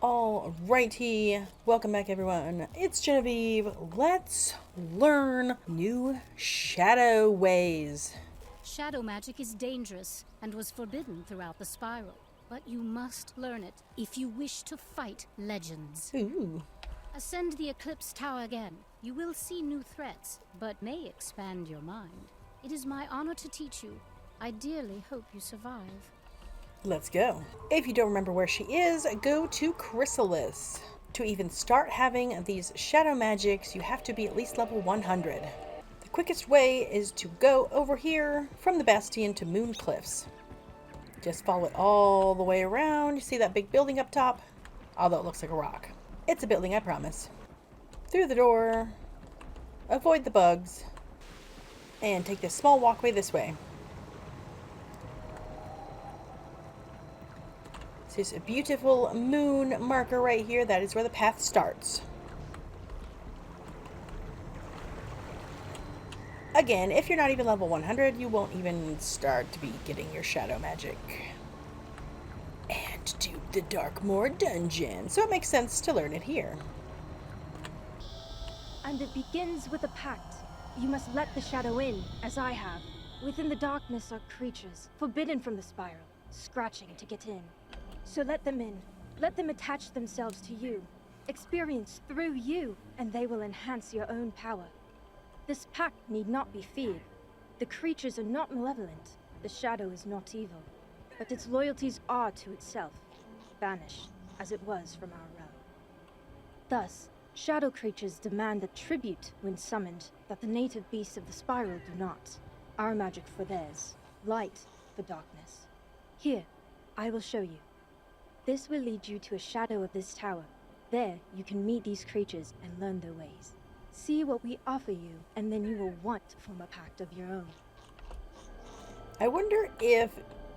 Alrighty, welcome back everyone. It's Genevieve. Let's learn new shadow ways. Shadow magic is dangerous and was forbidden throughout the spiral, but you must learn it if you wish to fight legends. Ooh. Ascend the Eclipse Tower again. You will see new threats, but may expand your mind. It is my honor to teach you. I dearly hope you survive. Let's go. If you don't remember where she is, go to Chrysalis. To even start having these shadow magics, you have to be at least level 100. The quickest way is to go over here from the Bastion to Moon Cliffs. Just follow it all the way around. You see that big building up top? Although it looks like a rock. It's a building, I promise. Through the door, avoid the bugs, and take this small walkway this way. There's a beautiful moon marker right here. That is where the path starts. Again, if you're not even level 100, you won't even start to be getting your shadow magic. And do the Darkmoor dungeon. So it makes sense to learn it here. And it begins with a pact. You must let the shadow in, as I have. Within the darkness are creatures, forbidden from the spiral, scratching to get in. So let them in. Let them attach themselves to you. Experience through you, and they will enhance your own power. This pact need not be feared. The creatures are not malevolent. The shadow is not evil. But its loyalties are to itself, banished, as it was from our realm. Thus, shadow creatures demand a tribute when summoned that the native beasts of the spiral do not. Our magic for theirs, light for darkness. Here, I will show you. This will lead you to a shadow of this tower. There, you can meet these creatures and learn their ways. See what we offer you, and then you will want to form a pact of your own. I wonder if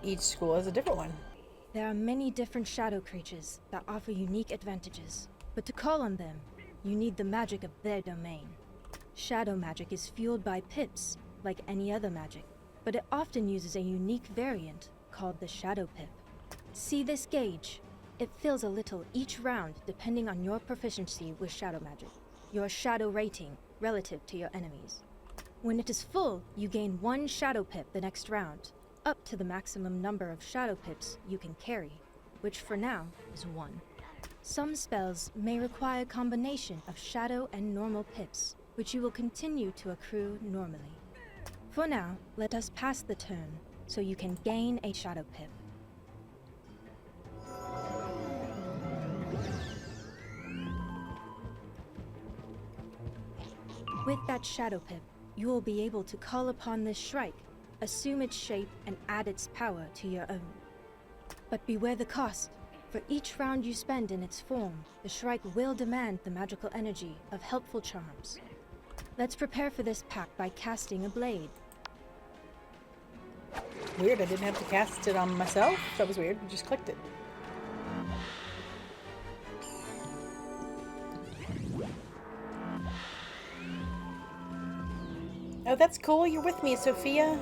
each school has a different one. There are many different shadow creatures that offer unique advantages, but to call on them, you need the magic of their domain. Shadow magic is fueled by pips, like any other magic, but it often uses a unique variant called the shadow pip. See this gauge? It fills a little each round depending on your proficiency with shadow magic, your shadow rating relative to your enemies. When it is full, you gain 1 shadow pip the next round, up to the maximum number of shadow pips you can carry, which for now is 1. Some spells may require a combination of shadow and normal pips, which you will continue to accrue normally. For now, let us pass the turn, so you can gain a shadow pip. With that shadow pip, you will be able to call upon this shrike, assume its shape, and add its power to your own. But beware the cost. For each round you spend in its form, the shrike will demand the magical energy of helpful charms. Let's prepare for this pact by casting a blade. Weird, I didn't have to cast it on myself. That was weird, we just clicked it. Oh, that's cool. You're with me, Sophia.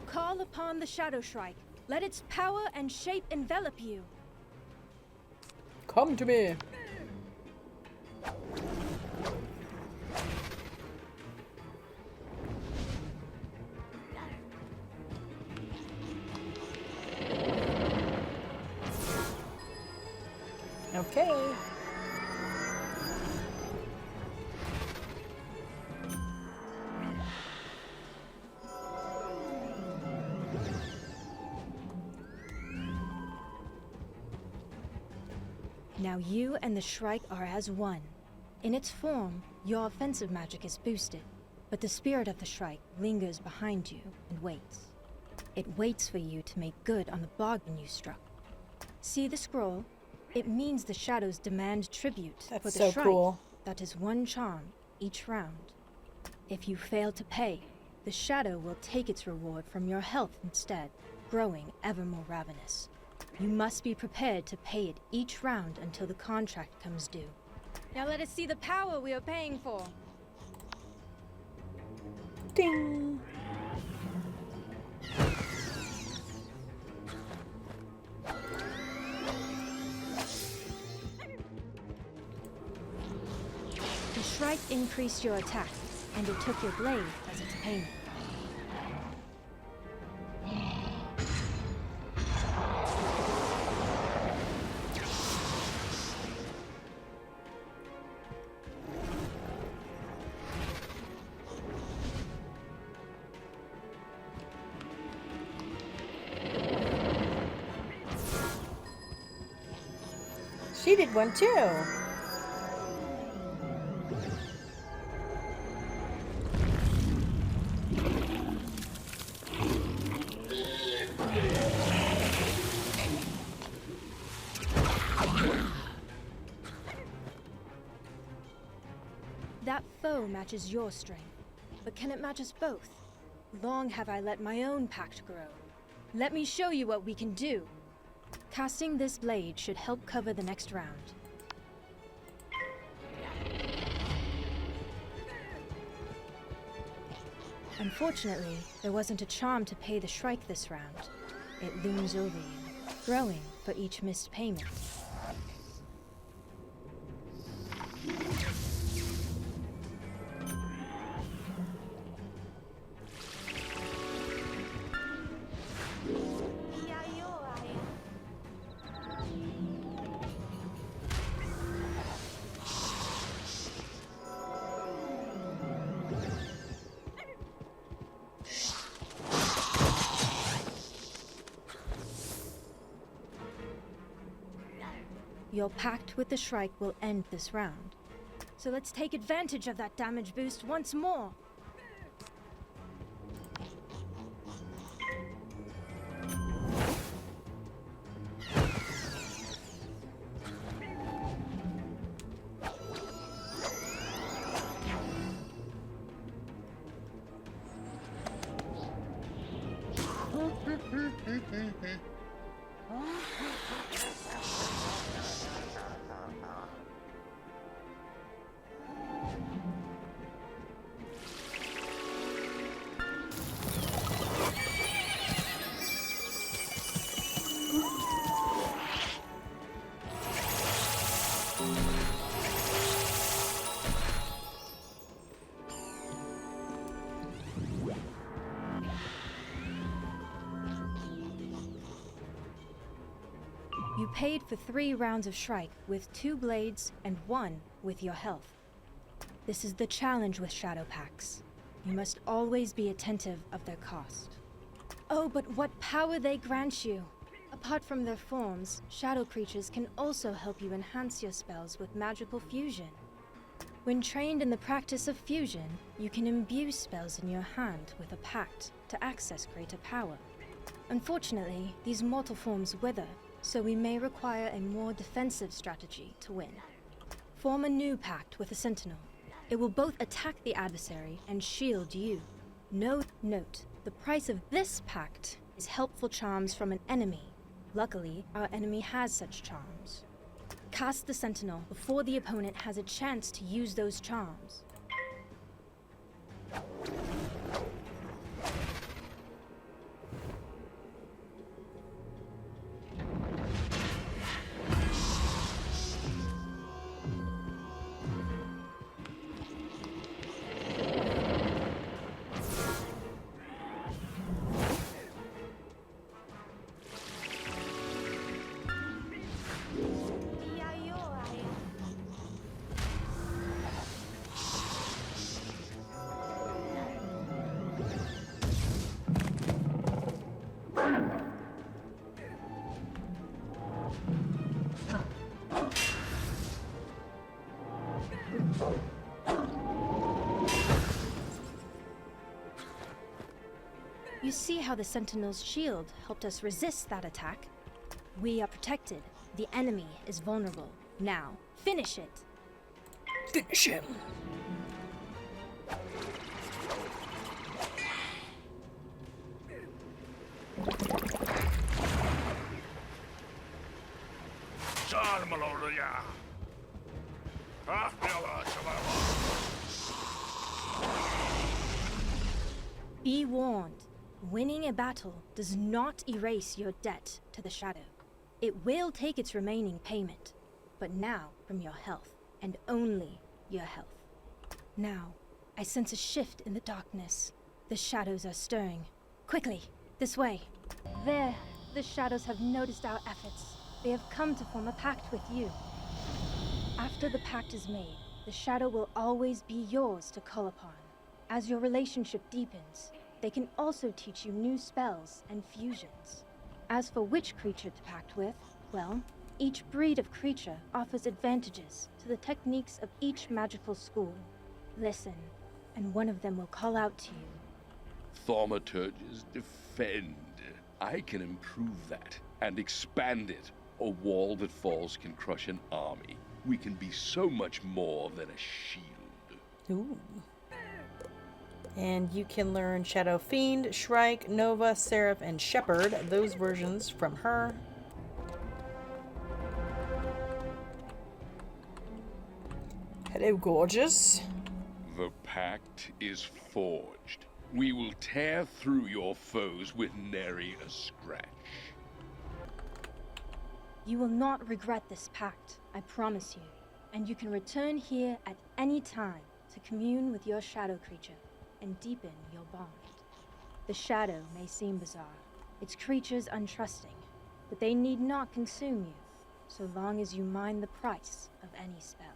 Call upon the Shadow Shrike. Let its power and shape envelop you. Come to me. Okay. Now you and the Shrike are as one. In its form, your offensive magic is boosted, but the spirit of the Shrike lingers behind you and waits. It waits for you to make good on the bargain you struck. See the scroll? It means the shadows demand tribute That's for the so Shrike. cool. That is 1 charm each round. If you fail to pay, the shadow will take its reward from your health instead, growing ever more ravenous. You must be prepared to pay it each round until the contract comes due. Now let us see the power we are paying for. Ding! The Shrike increased your attack, and it took your blade as its payment. She did one too. That foe matches your strength, but can it match us both? Long have I let my own pact grow. Let me show you what we can do. Casting this blade should help cover the next round. Unfortunately, there wasn't a charm to pay the Shrike this round. It looms over you, growing for each missed payment. Your pact with the Shrike will end this round. So let's take advantage of that damage boost once more. You paid for 3 rounds of Shrike with 2 blades and 1 with your health. This is the challenge with Shadow Pacts. You must always be attentive of their cost. Oh, but what power they grant you! Apart from their forms, shadow creatures can also help you enhance your spells with magical fusion. When trained in the practice of fusion, you can imbue spells in your hand with a pact to access greater power. Unfortunately, these mortal forms wither, so we may require a more defensive strategy to win. Form a new pact with a sentinel. It will both attack the adversary and shield you. Note, the price of this pact is helpful charms from an enemy. Luckily, our enemy has such charms. Cast the sentinel before the opponent has a chance to use those charms. You see how the Sentinel's shield helped us resist that attack? We are protected. The enemy is vulnerable. Now, finish it! Finish him! Be warned, winning a battle does not erase your debt to the shadow. It will take its remaining payment, but now from your health, and only your health. Now, I sense a shift in the darkness. The shadows are stirring. Quickly, this way. There, the shadows have noticed our efforts. They have come to form a pact with you. After the pact is made, the shadow will always be yours to call upon. As your relationship deepens, they can also teach you new spells and fusions. As for which creature to pact with, well, each breed of creature offers advantages to the techniques of each magical school. Listen, and one of them will call out to you. Thaumaturges defend. I can improve that and expand it. A wall that falls can crush an army. We can be so much more than a shield. Ooh. And you can learn Shadow Fiend, Shrike, Nova, Seraph, and Shepherd. Those versions from her. Hello, gorgeous. The pact is forged. We will tear through your foes with nary a scratch. You will not regret this pact, I promise you. And you can return here at any time to commune with your shadow creature and deepen your bond. The shadow may seem bizarre, its creatures untrusting, but they need not consume you, so long as you mind the price of any spell.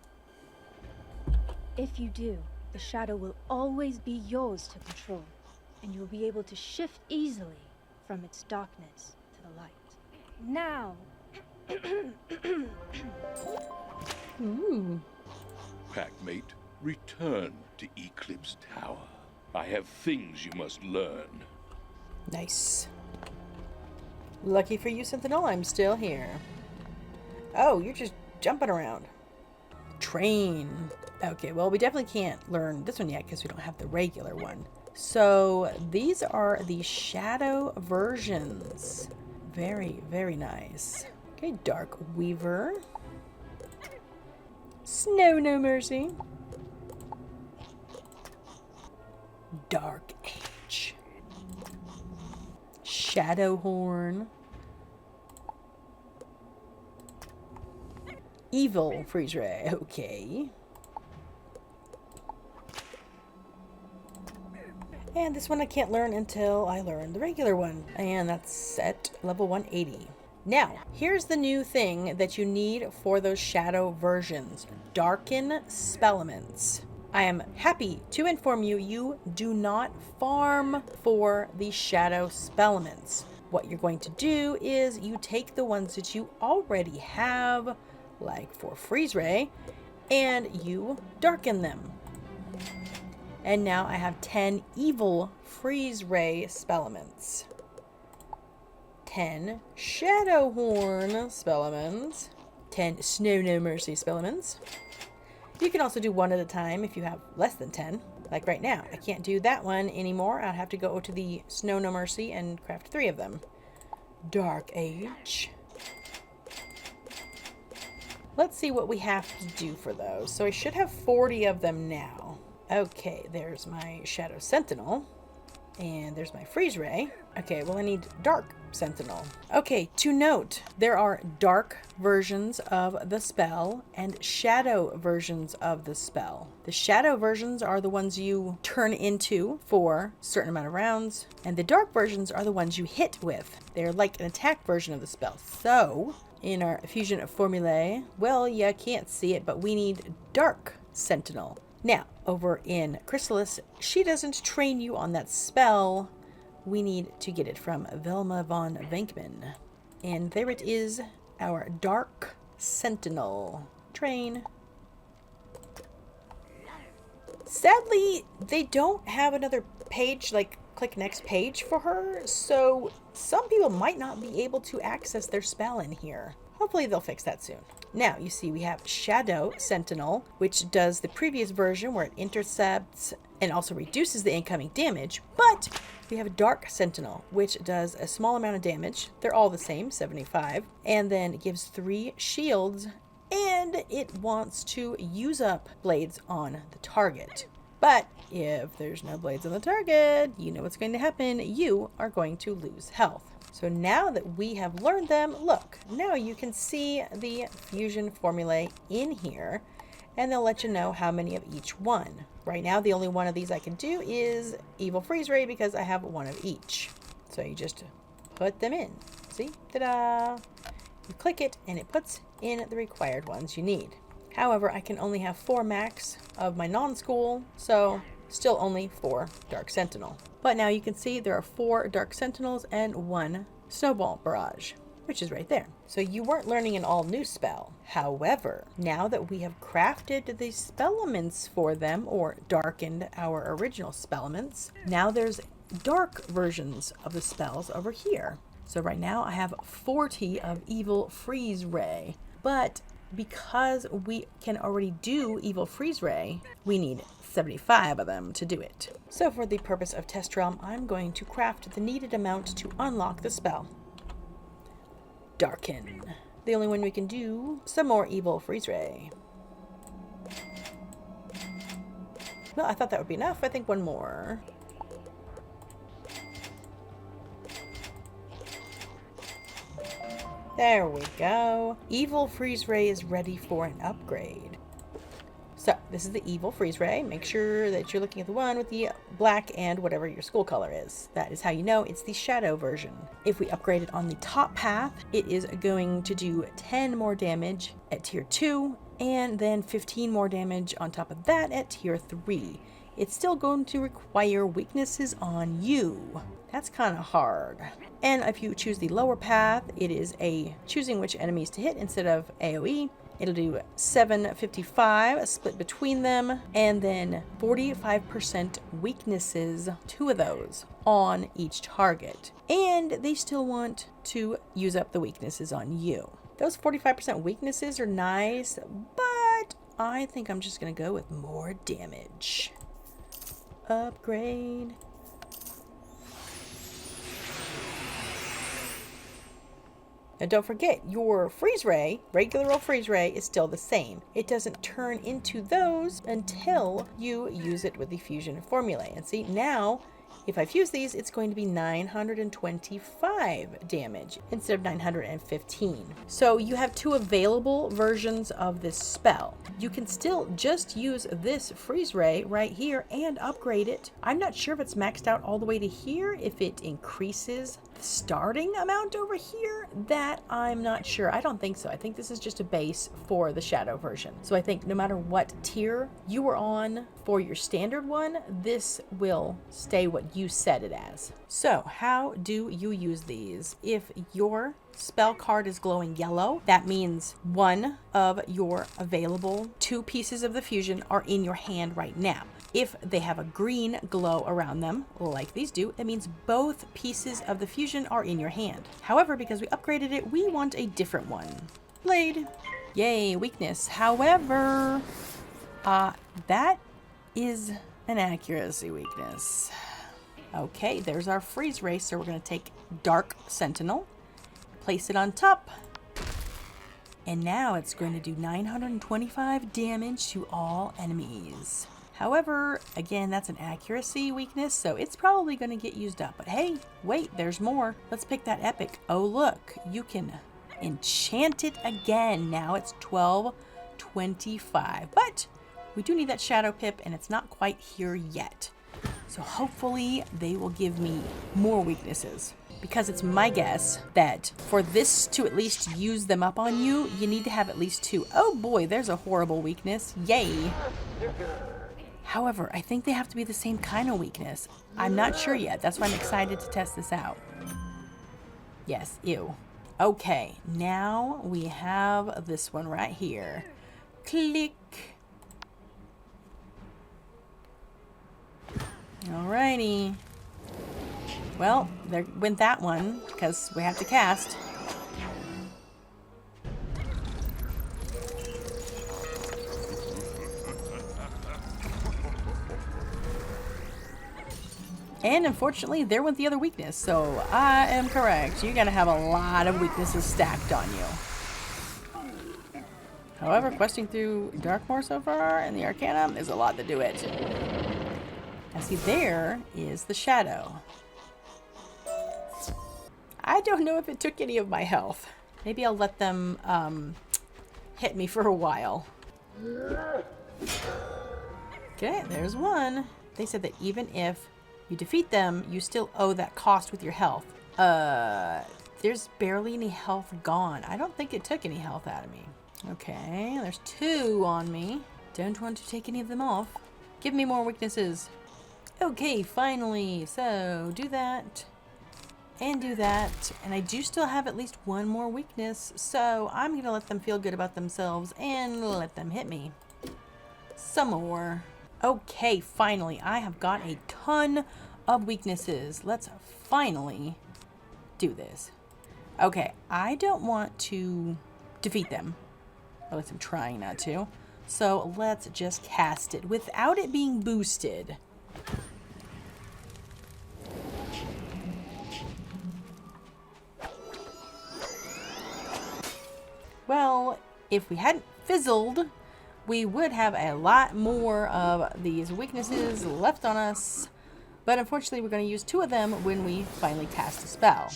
If you do, the shadow will always be yours to control, and you will be able to shift easily from its darkness to the light. Now! Ooh. Packmate, return to Eclipse Tower. I have things you must learn. Nice. Lucky for you, Sentinel, I'm still here. Oh, you're just jumping around. Train. Okay, well, we definitely can't learn this one yet because we don't have the regular one. So these are the shadow versions. Very, very nice. Okay, Dark Weaver. Snow No Mercy. Dark Age. Shadowhorn. Evil Freeze Ray. Okay. And this one I can't learn until I learn the regular one. And that's at level 180. Now, here's the new thing that you need for those shadow versions. Darken Spellements. I am happy to inform you, you do not farm for the shadow spellements. What you're going to do is you take the ones that you already have, like for Freeze Ray, and you darken them. And now I have 10 evil Freeze Ray spellements. 10 Shadowhorn spellements. 10 Snow No Mercy spellements. You can also do one at a time if you have less than 10. Like right now, I can't do that one anymore. I'd have to go to the Snow No Mercy and craft 3 of them. Dark Age. Let's see what we have to do for those. So I should have 40 of them now. Okay, there's my Shadow Sentinel. And there's my Freeze Ray. Okay, well I need Dark Sentinel. Okay, to note, there are dark versions of the spell and shadow versions of the spell. The shadow versions are the ones you turn into for a certain amount of rounds, and the dark versions are the ones you hit with. They're like an attack version of the spell. So, in our fusion formulae, well, you can't see it, but we need Dark Sentinel. Now, over in Chrysalis, she doesn't train you on that spell. We need to get it from Velma von Venkman. And there it is, our Dark Sentinel. Train. Sadly, they don't have another page, like click next page for her, so some people might not be able to access their spell in here. Hopefully they'll fix that soon. Now, you see we have Shadow Sentinel, which does the previous version where it intercepts and also reduces the incoming damage, but we have Dark Sentinel, which does a small amount of damage. They're all the same, 75, and then it gives 3 shields, and it wants to use up blades on the target. But if there's no blades on the target, you know what's going to happen. You are going to lose health. So now that we have learned them, look, now you can see the fusion formulae in here, and they'll let you know how many of each one. Right now, the only one of these I can do is Evil Freeze Ray because I have one of each. So you just put them in. See? Ta-da! You click it, and it puts in the required ones you need. However, I can only have 4 max of my non-school, so still only 4 Dark Sentinel. But now you can see there are 4 Dark Sentinels and 1 Snowball Barrage, which is right there. So you weren't learning an all-new spell. However, now that we have crafted the Spellements for them, or darkened our original Spellements, now there's dark versions of the spells over here. So right now I have 40 of Evil Freeze Ray, but because we can already do Evil Freeze Ray, we need 75 of them to do it. So for the purpose of Test Realm, I'm going to craft the needed amount to unlock the spell. Darken. The only one we can do some more Evil Freeze Ray. Well, I thought that would be enough. I think one more. There we go. Evil Freeze Ray is ready for an upgrade. So this is the Evil Freeze Ray. Make sure that you're looking at the one with the black and whatever your school color is. That is how you know it's the shadow version. If we upgrade it on the top path, it is going to do 10 more damage at tier 2 and then 15 more damage on top of that at tier 3. It's still going to require weaknesses on you. That's kind of hard. And if you choose the lower path, it is a choosing which enemies to hit instead of AoE. It'll do 755, a split between them, and then 45% weaknesses, 2 of those, on each target. And they still want to use up the weaknesses on you. Those 45% weaknesses are nice, but I think I'm just going to go with more damage. Upgrade. Now don't forget, your freeze ray, regular old freeze ray, is still the same. It doesn't turn into those until you use it with the fusion formulae. And see, now, if I fuse these, it's going to be 925 damage instead of 915. So you have 2 available versions of this spell. You can still just use this freeze ray right here and upgrade it. I'm not sure if it's maxed out all the way to here, if it increases the starting amount over here. That I'm not sure. I don't think so. I think this is just a base for the shadow version. So I think no matter what tier you were on for your standard one, this will stay what you set it as. So how do you use these? If your spell card is glowing yellow, that means one of your available 2 pieces of the fusion are in your hand right now. If they have a green glow around them, like these do, it means both pieces of the fusion are in your hand. However, because we upgraded it, we want a different one. Blade. Yay, weakness. However, that is an accuracy weakness. Okay, there's our freeze ray, so we're going to take Dark Sentinel, place it on top, and now it's going to do 925 damage to all enemies. However, again, that's an accuracy weakness, so it's probably going to get used up. But hey, wait, there's more. Let's pick that epic. Oh, look, you can enchant it again. Now it's 1225. But we do need that shadow pip, and it's not quite here yet. So hopefully they will give me more weaknesses. Because it's my guess that for this to at least use them up on you, you need to have at least 2. Oh boy, there's a horrible weakness. Yay. However, I think they have to be the same kind of weakness. I'm not sure yet. That's why I'm excited to test this out. Yes, ew. Okay, now we have this one right here. Click. Alrighty. Well, there went that one, because we have to cast. And unfortunately, there went the other weakness, so I am correct. You're going to have a lot of weaknesses stacked on you. However, questing through Darkmoor so far and the Arcanum is a lot to do it. Now see, there is the shadow. I don't know if it took any of my health. Maybe I'll let them hit me for a while. Okay, there's one. They said that even if you defeat them, you still owe that cost with your health. There's barely any health gone. I don't think it took any health out of me. Okay, there's 2 on me. Don't want to take any of them off. Give me more weaknesses. Okay, finally. So, do that. And do that. And I do still have at least 1 more weakness. So, I'm going to let them feel good about themselves and let them hit me. Some more. Okay, finally. I have got a ton of weaknesses. Let's finally do this. Okay, I don't want to defeat them. At least I'm trying not to. So let's just cast it without it being boosted. Well, if we hadn't fizzled, we would have a lot more of these weaknesses left on us. But unfortunately, we're going to use 2 of them when we finally cast a spell.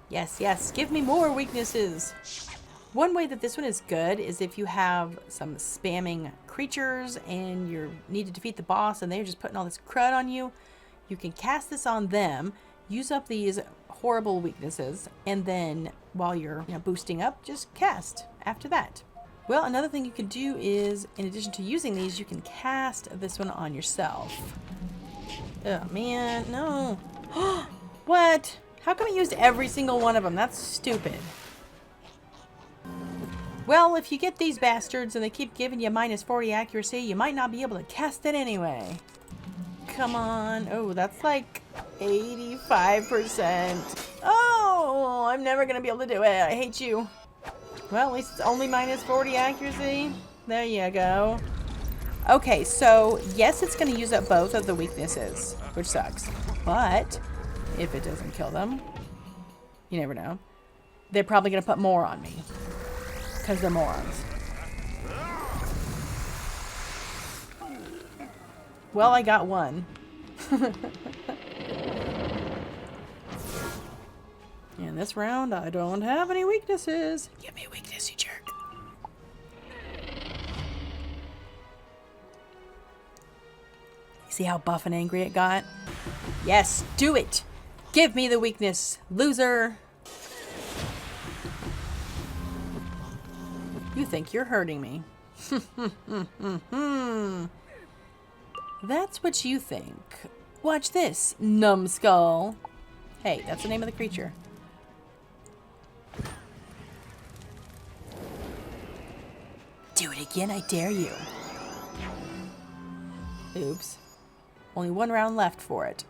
Yes, yes, give me more weaknesses. One way that this one is good is if you have some spamming creatures and you need to defeat the boss and they're just putting all this crud on you, you can cast this on them, use up these horrible weaknesses, and then while you're boosting up, just cast after that. Well, another thing you can do is, in addition to using these, you can cast this one on yourself. Oh man, no. What? How come it used every single one of them? That's stupid. Well, if you get these bastards and they keep giving you minus 40 accuracy, you might not be able to cast it anyway. Come on. Oh, that's like 85%. Oh, I'm never going to be able to do it. I hate you. Well, at least it's only minus 40 accuracy. There you go. Okay, so yes, it's going to use up both of the weaknesses, which sucks. But if it doesn't kill them, you never know. They're probably going to put more on me. Because they're morons. Well, I got one. In this round, I don't have any weaknesses. Give me a weakness, you jerk. See how buff and angry it got? Yes, do it! Give me the weakness, loser! You think you're hurting me. That's what you think. Watch this, numbskull. Hey, that's the name of the creature. Do it again, I dare you. Oops. Only 1 round left for it.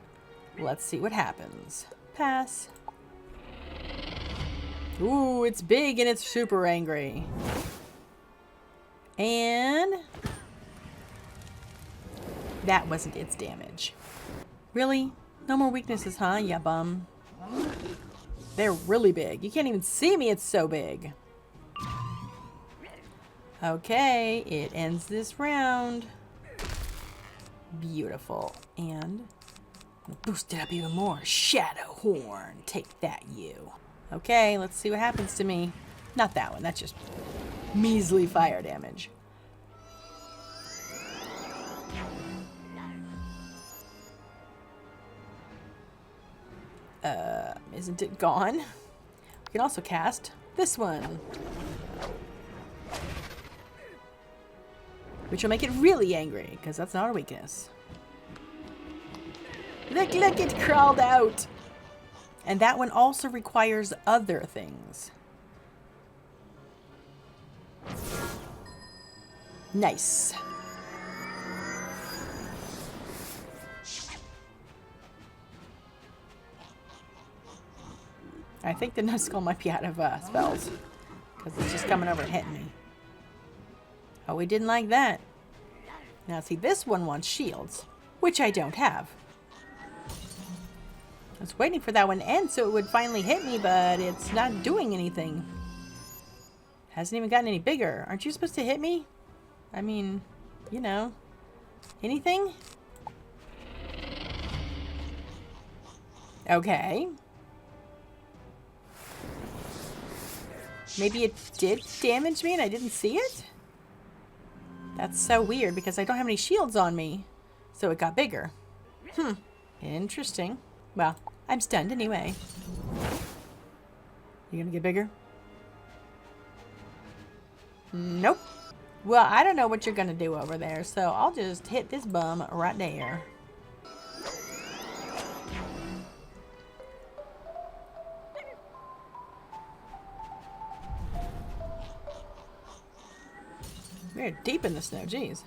Let's see what happens. Pass. Ooh, it's big and it's super angry. And that wasn't its damage. Really? No more weaknesses, huh? Ya bum. They're really big. You can't even see me, it's so big. Okay, it ends this round. Beautiful. And boost it up even more. Shadow Horn. Take that, you. Okay, let's see what happens to me. Not that one. That's just measly fire damage. Isn't it gone? We can also cast this one, which will make it really angry, because that's not a weakness. Look, it crawled out! And that one also requires other things. Nice. I think the Nuzskull might be out of spells, because it's just coming over and hitting me. Oh, we didn't like that. Now see, this one wants shields, which I don't have. I was waiting for that one to end so it would finally hit me, but it's not doing anything. Hasn't even gotten any bigger. Aren't you supposed to hit me? I mean, you know, anything? Okay. Maybe it did damage me and I didn't see it? That's so weird because I don't have any shields on me. So it got bigger. Interesting. Well, I'm stunned anyway. You gonna get bigger? Nope. Well, I don't know what you're gonna do over there, so I'll just hit this bum right there. We're deep in the snow, jeez.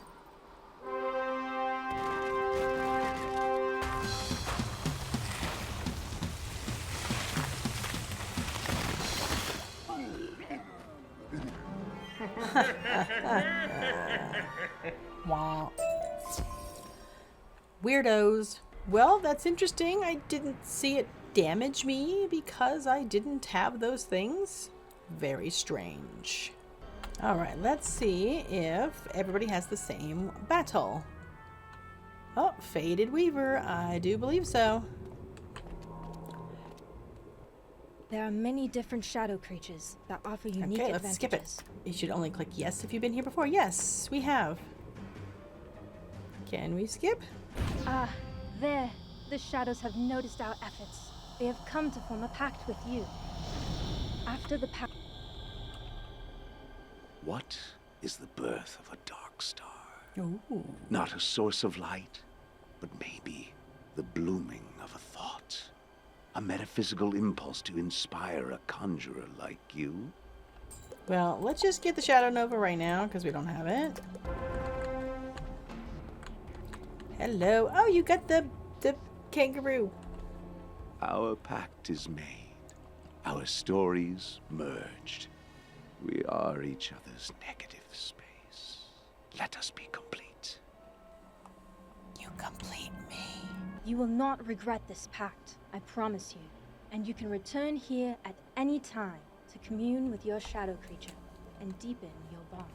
Wow. Weirdos. Well, that's interesting. I didn't see it damage me because I didn't have those things. Very strange. Alright, let's see if everybody has the same battle. Oh, Faded Weaver. I do believe so. There are many different shadow creatures that offer unique Okay, advantages. let's skip it. You should only click yes if you've been here before. Yes, we have. Can we skip? Ah, there. The shadows have noticed our efforts. They have come to form a pact with you. After the pact... What is the birth of a dark star? Ooh. Not a source of light, but maybe the blooming of a thought. A metaphysical impulse to inspire a conjurer like you. Well, let's just get the Shadow Nova right now, because we don't have it. Hello. Oh, you got the kangaroo. Our pact is made. Our stories merged. We are each other's negative space. Let us be complete. You complete me. You will not regret this pact, I promise you. And you can return here at any time to commune with your shadow creature and deepen your bond.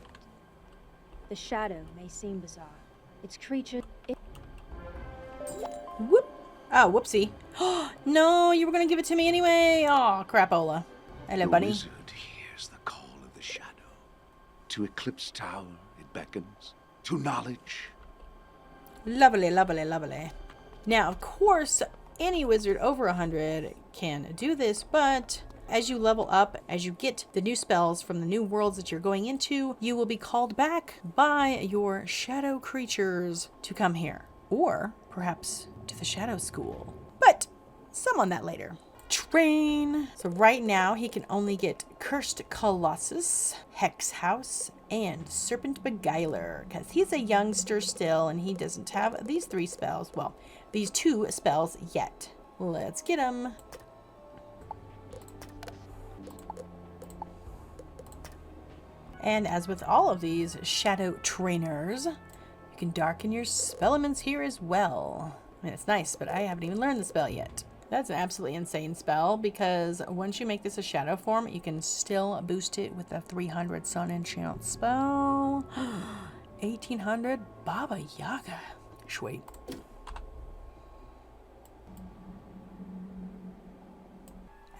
The shadow may seem bizarre. Its creature... Whoop. Oh, whoopsie. No, you were going to give it to me anyway. Oh, crapola. Hello, The buddy. wizard hears the call of the shadow. To Eclipse Tower it beckons. To knowledge. Lovely, lovely, lovely. Now, of course, any wizard over 100 can do this, but as you level up, as you get the new spells from the new worlds that you're going into, you will be called back by your shadow creatures to come here. Or perhaps to the shadow school. But some on that later. Train. So right now he can only get Cursed Colossus, Hex House, and Serpent Beguiler, because he's a youngster still and he doesn't have these 3 spells. Well, these 2 spells yet. Let's get him. And as with all of these shadow trainers, you can darken your spellements here as well. I mean, it's nice, but I haven't even learned the spell yet. That's an absolutely insane spell, because once you make this a shadow form, you can still boost it with a 300 Sun Enchant spell. 1800 Baba Yaga. Sweet.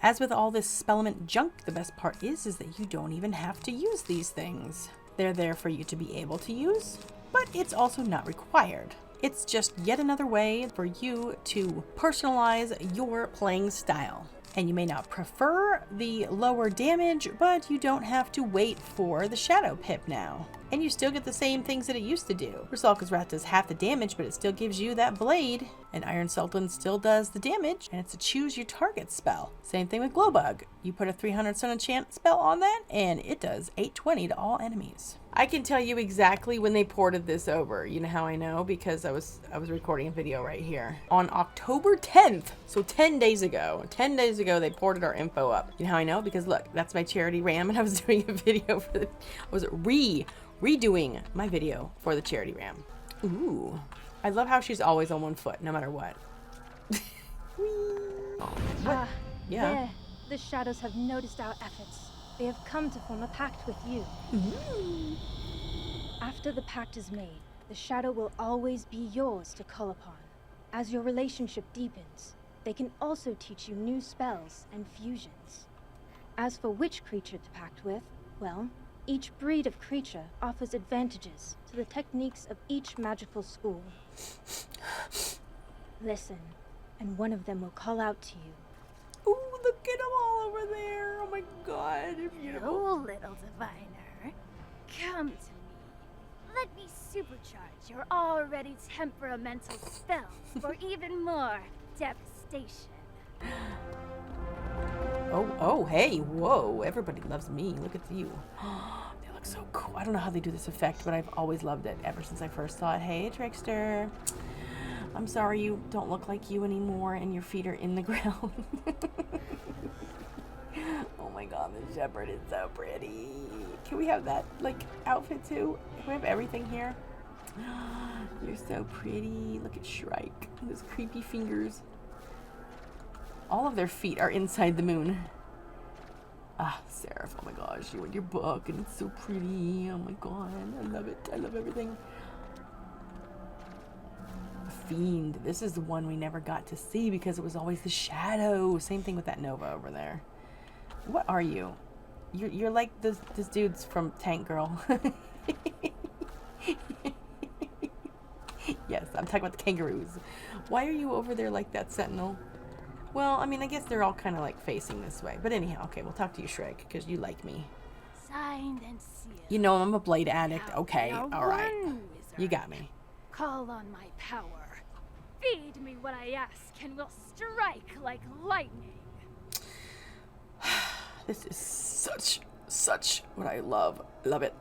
As with all this spellement junk, the best part is that you don't even have to use these things. They're there for you to be able to use, but it's also not required. It's just yet another way for you to personalize your playing style. And you may not prefer the lower damage, but you don't have to wait for the Shadow Pip now. And you still get the same things that it used to do. Rusalka's Wrath does half the damage, but it still gives you that blade. And Iron Sultan still does the damage, and it's a choose your target spell. Same thing with Glowbug. You put a 300 Sun Enchant spell on that, and it does 820 to all enemies. I can tell you exactly when they ported this over. You know how I know? Because I was recording a video right here. On October 10th, so 10 days ago. 10 days ago, they ported our info up. You know how I know? Because look, that's my charity RAM, and I was doing a video for the... I was redoing my video for the charity RAM. Ooh. I love how she's always on one foot, no matter what. Ah, Yeah. there. The shadows have noticed our efforts. They have come to form a pact with you. After the pact is made, the shadow will always be yours to call upon. As your relationship deepens, they can also teach you new spells and fusions. As for which creature to pact with, well, each breed of creature offers advantages to the techniques of each magical school. Listen, and one of them will call out to you. Ooh, look at them all over there. Oh my god, they're beautiful. Hello, little diviner. Come to me. Let me supercharge your already temperamental spells for even more devastation. Oh, hey, whoa, everybody loves me. Look at you. They look so cool. I don't know how they do this effect, but I've always loved it ever since I first saw it. Hey, Trickster. I'm sorry you don't look like you anymore and your feet are in the ground. Oh my god, the shepherd is so pretty. Can we have that, like, outfit too? Can we have everything here? You're so pretty. Look at Shrike. Those creepy fingers. All of their feet are inside the moon. Ah, Seraph, oh my gosh, you and your book, and it's so pretty. Oh my god, I love it. I love everything. Fiend. This is the one we never got to see because it was always the shadow. Same thing with that Nova over there. What are you? You're like this dude's from Tank Girl. Yes, I'm talking about the kangaroos. Why are you over there like that, Sentinel? Well, I mean, I guess they're all kind of like facing this way. But anyhow, okay, we'll talk to you, Shrek, because you like me. Signed and sealed. You know I'm a blade addict. Now, Okay, now all right. one, You wizard. got me. Call on my power. Feed me what I ask, and we'll strike like lightning. This is such what I love. Love it,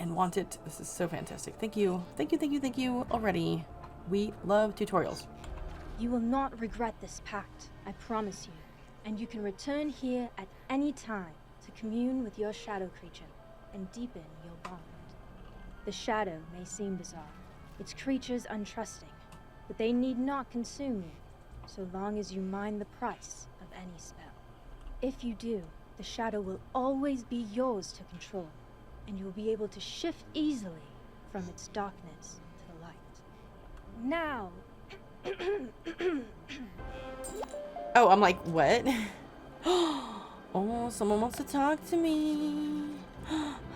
and want it. This is so fantastic. Thank you. Thank you already. We love tutorials. You will not regret this pact, I promise you. And you can return here at any time to commune with your shadow creature and deepen your bond. The shadow may seem bizarre, its creatures untrusting, but they need not consume you, so long as you mind the price of any spell. If you do, the shadow will always be yours to control, and you will be able to shift easily from its darkness to the light. Now, Oh, I'm like, what? Oh, someone wants to talk to me.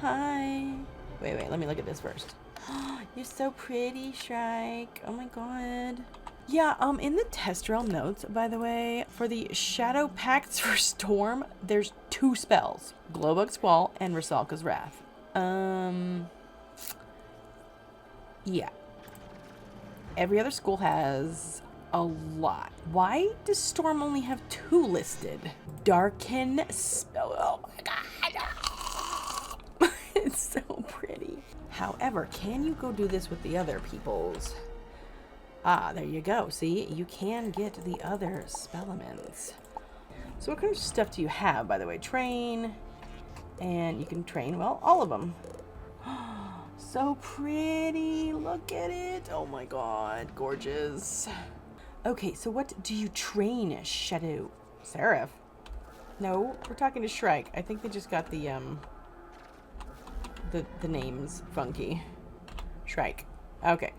Hi. Wait, let me look at this first. You're so pretty, Shrike. Oh my god. Yeah, in the test realm notes, by the way, for the Shadow Pacts for Storm, there's 2 spells. Glowbug Squall and Rusalka's Wrath. Yeah. Every other school has a lot. Why does Storm only have 2 listed? Darken Oh my god. It's so pretty. However, can you go do this with the other peoples? Ah, there you go. See, you can get the other spellements. So what kind of stuff do you have, by the way? Train. And you can train, well, all of them. So pretty. Look at it. Oh my god. Gorgeous. Okay, so what do you train, Shadow? Seraph? No, we're talking to Shrike. I think they just got the names funky. Shrike. Okay.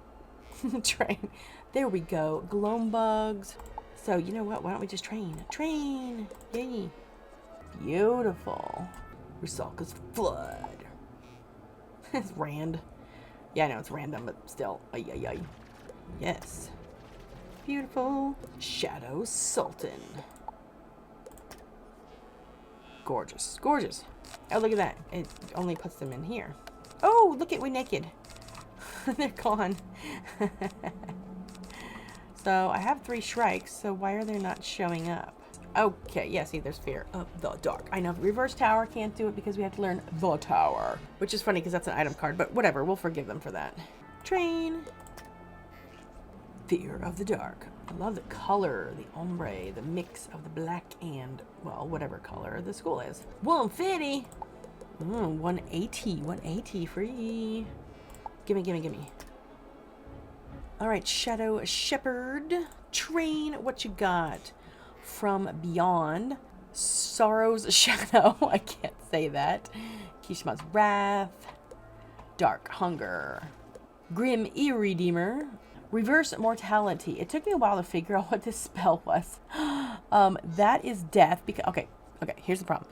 Train. There we go. Gloam bugs. So, you know what? Why don't we just train? Train! Yay! Beautiful. Rusalka's Flood. It's Rand. Yeah, I know it's random, but still. Ay, ay, ay. Yes. Beautiful. Shadow Sultan. Gorgeous. Gorgeous. Oh, look at that. It only puts them in here. Oh, look at, we're naked. They're gone. So, I have 3 Shrikes, so why are they not showing up? Okay, yeah, see, there's Fear of the Dark. I know Reverse Tower can't do it because we have to learn the Tower. Which is funny because that's an item card, but whatever, we'll forgive them for that. Train. Fear of the Dark. I love the color, the ombre, the mix of the black and, well, whatever color the school is. 150! 180, 180 free. Gimme. Alright, Shadow Shepherd. Train, what you got? From Beyond. Sorrow's Shadow. I can't say that. Kishima's Wrath. Dark Hunger. Grim Irredeemer. Reverse mortality. It took me a while to figure out what this spell was. That is death. Because okay, here's the problem.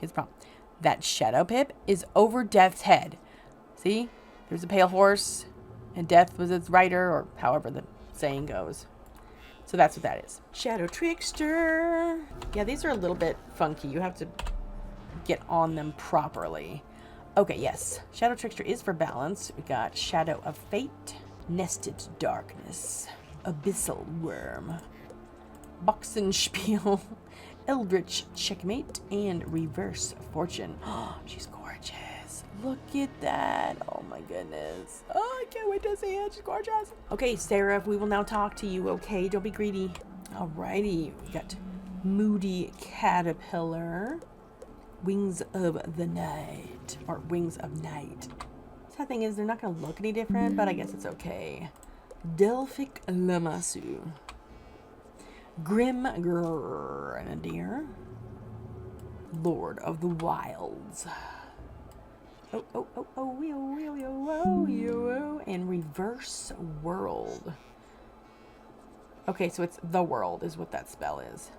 That shadow pip is over death's head. See? There's a pale horse, and death was its rider, or however the saying goes. So that's what that is. Shadow trickster. Yeah, these are a little bit funky. You have to get on them properly. Okay, yes. Shadow trickster is for balance. We got shadow of fate, nested darkness, abyssal worm, boxenspiel, eldritch checkmate, and reverse fortune. Oh, she's gorgeous. Look at that. Oh my goodness. Oh, I can't wait to see it. She's gorgeous. Okay, Sarah, we will now talk to you, okay? Don't be greedy. Alrighty. We got moody caterpillar, wings of the night, or wings of night. Sad thing is, they're not going to look any different, but I guess it's okay. Delphic lamassu, grim grenadier, lord of the wilds. And reverse world. Okay, so it's the world is what that spell is.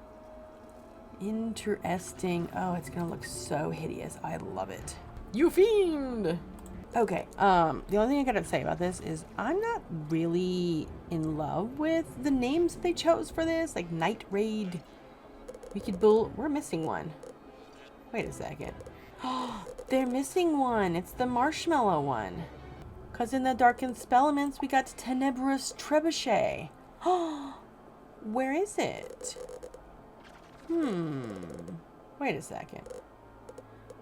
Interesting. Oh, it's gonna look so hideous. I love it. You fiend! Okay, the only thing I gotta say about this is I'm not really in love with the names that they chose for this. Like Night Raid, Wicked Bull. We're missing one. Wait a second. Oh, they're missing one. It's the marshmallow one. Because in the Darken Spellements, we got Tenebrous Trebuchet. Oh, where is it? Wait a second.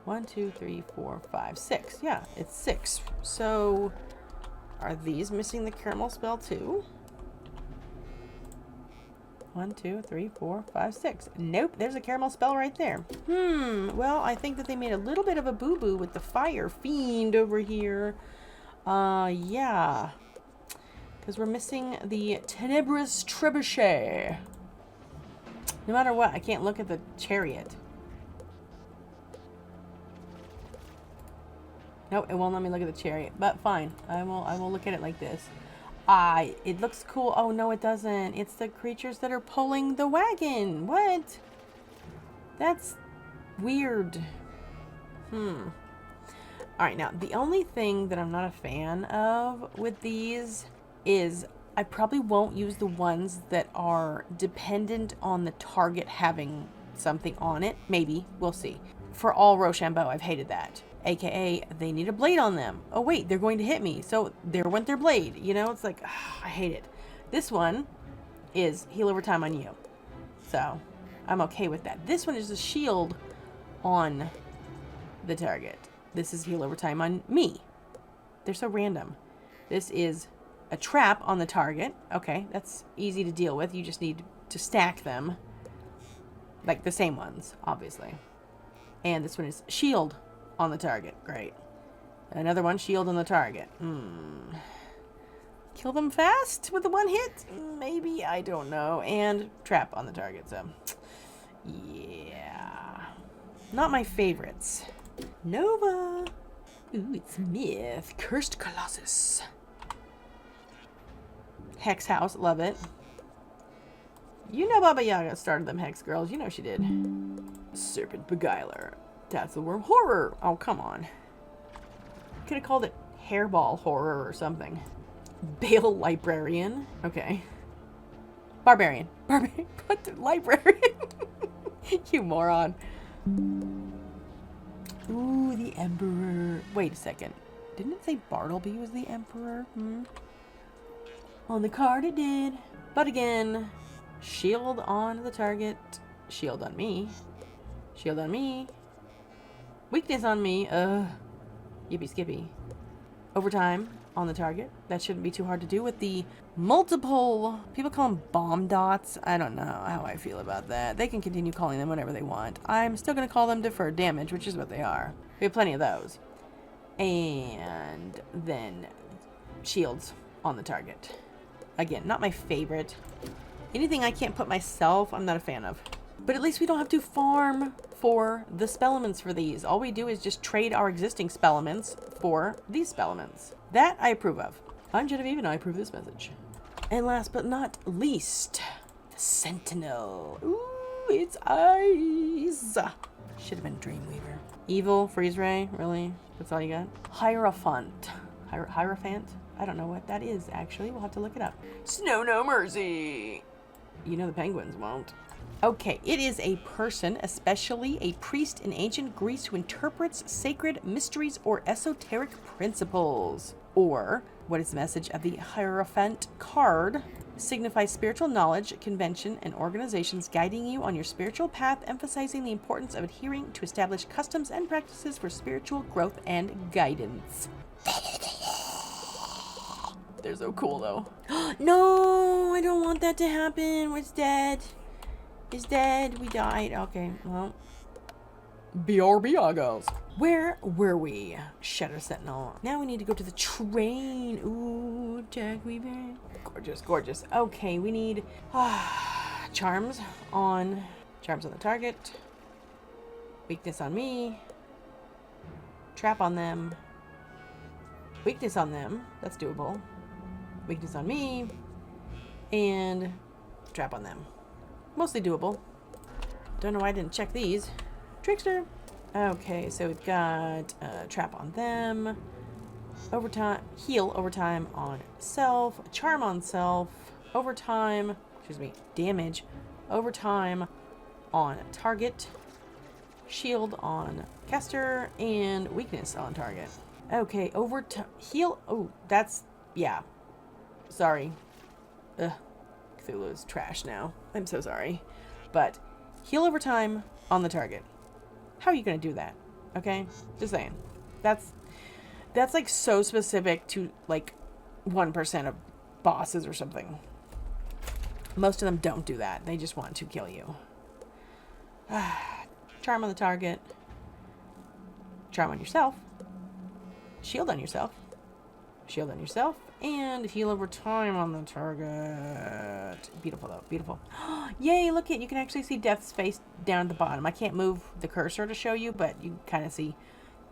1, 2, 3, 4, 5, 6. Yeah, it's 6. So, are these missing the caramel spell too? 1, 2, 3, 4, 5, 6. Nope, there's a caramel spell right there. Well, I think that they made a little bit of a boo-boo with the fire fiend over here. Yeah. Because we're missing the Tenebrous Trebuchet. No matter what, I can't look at the chariot. Nope, it won't let me look at the chariot. But fine, I will look at it like this. It looks cool. Oh, no, it doesn't. It's the creatures that are pulling the wagon. What? That's weird. Alright, now, the only thing that I'm not a fan of with these is I probably won't use the ones that are dependent on the target having something on it. Maybe. We'll see. For all Rochambeau, I've hated that. AKA, they need a blade on them. Oh wait, they're going to hit me. So there went their blade. You know, it's like, I hate it. This one is heal over time on you. So I'm okay with that. This one is a shield on the target. This is heal over time on me. They're so random. This is a trap on the target. Okay, that's easy to deal with. You just need to stack them. Like the same ones, obviously. And this one is shield on the target. Great. Another one, shield on the target. Kill them fast with the one hit? Maybe, I don't know. And trap on the target, so yeah. Not my favorites. Nova. Ooh, it's Myth. Cursed Colossus. Hex House, love it. You know Baba Yaga started them Hex Girls. You know she did. Serpent Beguiler. That's the Worm Horror. Oh, come on. Could have called it Hairball Horror or something. Bale Librarian. Okay. Barbarian. What the Librarian? You moron. Ooh, the Emperor. Wait a second. Didn't it say Bartleby was the Emperor? On the card it did. But again, shield on the target. Shield on me. Shield on me. Weakness on me. Yippee skippy. Overtime on the target. That shouldn't be too hard to do with the multiple, people call them bomb dots. I don't know how I feel about that. They can continue calling them whatever they want. I'm still going to call them deferred damage, which is what they are. We have plenty of those. And then shields on the target. Again, not my favorite. Anything I can't put myself, I'm not a fan of. But at least we don't have to farm for the spellements for these. All we do is just trade our existing spellements for these spellements. That I approve of. I'm Genevieve and I approve this message. And last but not least, the Sentinel. Ooh, its eyes. Should have been Dreamweaver. Evil, Freeze Ray, really? That's all you got? Hierophant. Hierophant? I don't know what that is, actually. We'll have to look it up. Snow No Mercy. You know the penguins won't. Okay, it is a person, especially a priest in ancient Greece who interprets sacred mysteries or esoteric principles. Or, what is the message of the Hierophant card? Signifies spiritual knowledge, convention, and organizations guiding you on your spiritual path, emphasizing the importance of adhering to established customs and practices for spiritual growth and guidance. They're so cool, though. No, I don't want that to happen. It's dead. It's dead. We died. Okay, well. BRB, I guess. Where were we? Shadow Sentinel. Now we need to go to the train. Ooh, Jack Weaver. Gorgeous, gorgeous. Okay, we need charms on the target. Weakness on me. Trap on them. Weakness on them. That's doable. Weakness on me. And trap on them. Mostly doable. Don't know why I didn't check these. Trickster. Okay, so we've got trap on them. Overtime. Heal overtime on self. Charm on self. Overtime. Excuse me. Damage. Overtime on target. Shield on caster. And weakness on target. Okay, overtime. Heal. Oh, that's. Yeah. Sorry. Ugh. Cthulhu is trash now. I'm so sorry. But heal overtime on the target. How are you going to do that? Okay? Just saying. That's like so specific to like 1% of bosses or something. Most of them don't do that. They just want to kill you. Charm on the target. Charm on yourself. Shield on yourself. Shield on yourself. And heal over time on the target. Beautiful, though. Beautiful. Yay, look it. You can actually see Death's face down at the bottom. I can't move the cursor to show you, but you kind of see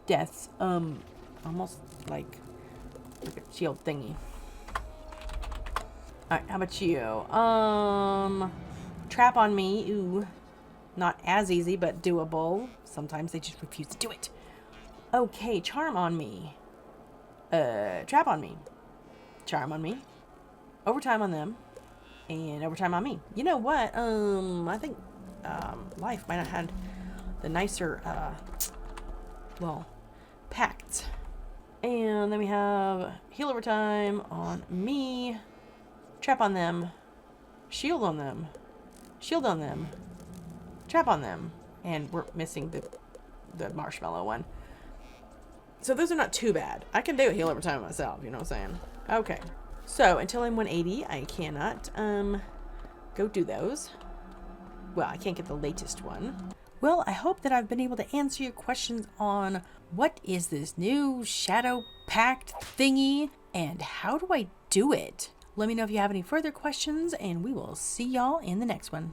Death's, almost like a shield thingy. Alright, how about you? Trap on me. Ooh. Not as easy, but doable. Sometimes they just refuse to do it. Okay, charm on me. Trap on me. Charm on me. Overtime on them. And overtime on me. You know what? I think Life might have had the nicer well, Pacts. And then we have heal overtime on me. Trap on them. Shield on them. Shield on them. Trap on them. And we're missing the marshmallow one. So those are not too bad. I can do a heal overtime myself, you know what I'm saying? Okay. So until I'm 180, I cannot go do those. Well, I can't get the latest one. Well, I hope that I've been able to answer your questions on what is this new Shadow Pact thingy and how do I do it? Let me know if you have any further questions and we will see y'all in the next one.